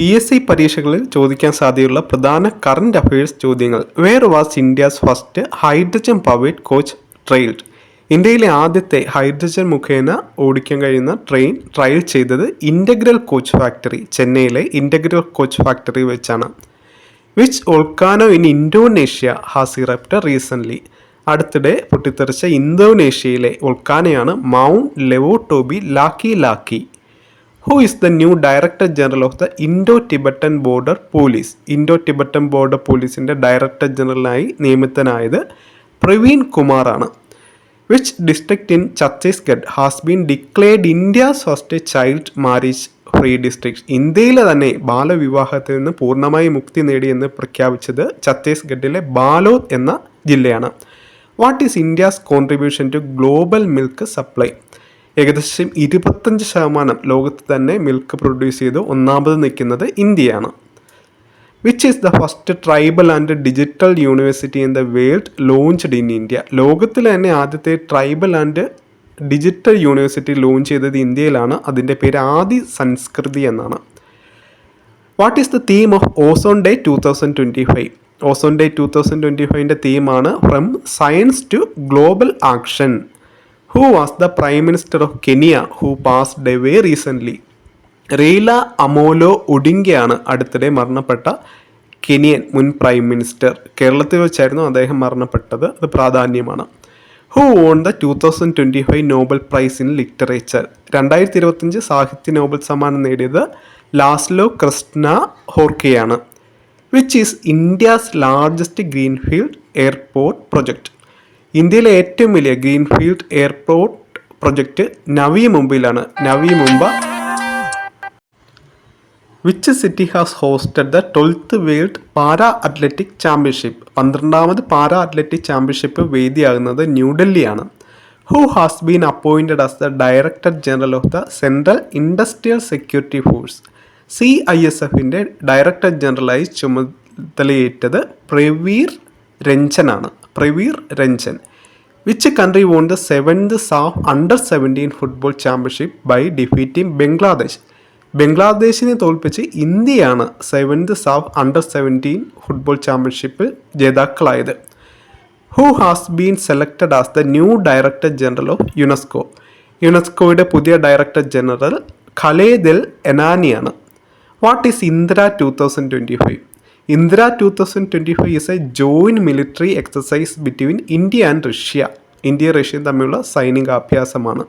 PSC പരീക്ഷകളിൽ ചോദിക്കാൻ സാധ്യതയുള്ള പ്രധാന കറന്റ് അഫയേഴ്സ് ചോദ്യങ്ങൾ. Where was India's first hydrogen powered coach trialled? ഇന്ത്യയിലെ ആദ്യത്തെ ഹൈഡ്രജൻ മുഖേന ഓടിക്കാൻ കഴിയുന്ന ട്രെയിൻ ട്രയൽ ചെയ്തത് ഇൻ്റഗ്രൽ കോച്ച് ഫാക്ടറി, ചെന്നൈയിലെ ഇൻ്റഗ്രൽ കോച്ച് ഫാക്ടറി വെച്ചാണ്. Which volcano in Indonesia has erupted recently? അടുത്തിടെ പൊട്ടിത്തെറിച്ച ഇന്തോനേഷ്യയിലെ വോൾക്കാനോയാണ് Mount Lewotobi Laki Laki. Who is the new director general of the Indo Tibetan Border Police? Indo Tibetan Border പോലീസിൻ്റെ director ജനറലായി നിയമിതനായത് പ്രവീൺ കുമാറാണ്. Which district in Chhattisgarh has been declared India's first child marriage free district? ഇന്ത്യയിലെ തന്നെ ബാലവിവാഹത്തിൽ നിന്ന് പൂർണ്ണമായി മുക്തി നേടിയെന്ന് പ്രഖ്യാപിച്ചത് ഛത്തീസ്ഗഡിലെ ബാലോദ് എന്ന ജില്ലയാണ്. What is India's contribution to global milk supply? ഏകദേശം 25% ലോകത്ത് തന്നെ മിൽക്ക് പ്രൊഡ്യൂസ് ചെയ്ത് ഒന്നാമത് നിൽക്കുന്നത് ഇന്ത്യയാണ്. Which is the first tribal and digital university in the world launched in India? ലോകത്തിലെ തന്നെ ആദ്യത്തെ tribal and digital university launch ചെയ്തത് ഇന്ത്യയിലാണ്. അതിൻ്റെ പേര് ആദി സംസ്കൃതി എന്നാണ്. What is the theme of Ozone Day 2025? Ozone Day 2025ൻ്റെ തീമാണ് from science to global action. Who was the Prime Minister of Kenya who passed away recently? Raila Amolo ഒഡിങ്കയാണ് അടുത്തിടെ മരണപ്പെട്ട കെനിയൻ മുൻ പ്രൈം മിനിസ്റ്റർ. കേരളത്തിൽ വെച്ചായിരുന്നു അദ്ദേഹം മരണപ്പെട്ടത്. അത് പ്രാധാന്യമാണ്. Who won the 2025 Nobel prize in literature? 2025 സാഹിത്യ നോബൽ സമ്മാനം നേടിയത് ലാസ്ലോ ക്രിസ്ന ഹോർക്കെയാണ്. Which is India's largest greenfield airport project? ഇന്ത്യയിലെ ഏറ്റവും വലിയ ഗ്രീൻഫീൽഡ് എയർപോർട്ട് പ്രൊജക്റ്റ് നവി മുംബൈയിലാണ്. Navi Mumbai. Which city has hosted the 12th World Para athletic Championship? 12ാമത് പാരാ അത്ലറ്റിക് ചാമ്പ്യൻഷിപ്പ് വേദിയാകുന്നത് ന്യൂഡൽഹിയാണ്. Who has been appointed as the director general of the Central Industrial Security Force? CISFൻ്റെ director ജനറലായി ചുമതലയേറ്റത് Praveer രഞ്ജനാണ്. Which country won the 7th SAF Under-17 football championship by defeating Bangladesh? ബംഗ്ലാദേശിനെ തോൽപ്പിച്ച് ഇന്ത്യയാണ് 7th SAF Under-17 football ചാമ്പ്യൻഷിപ്പിൽ ജേതാക്കളായത്. Who has been selected as the new director general of UNESCO? യുനെസ്കോയുടെ പുതിയ director general Khaled El എനാനിയാണ്. What is Indira 2025? Indira 2025 is a joint military exercise between India and Russia. India റഷ്യയും തമ്മിലുള്ള സൈനിക അഭ്യാസമാണ്.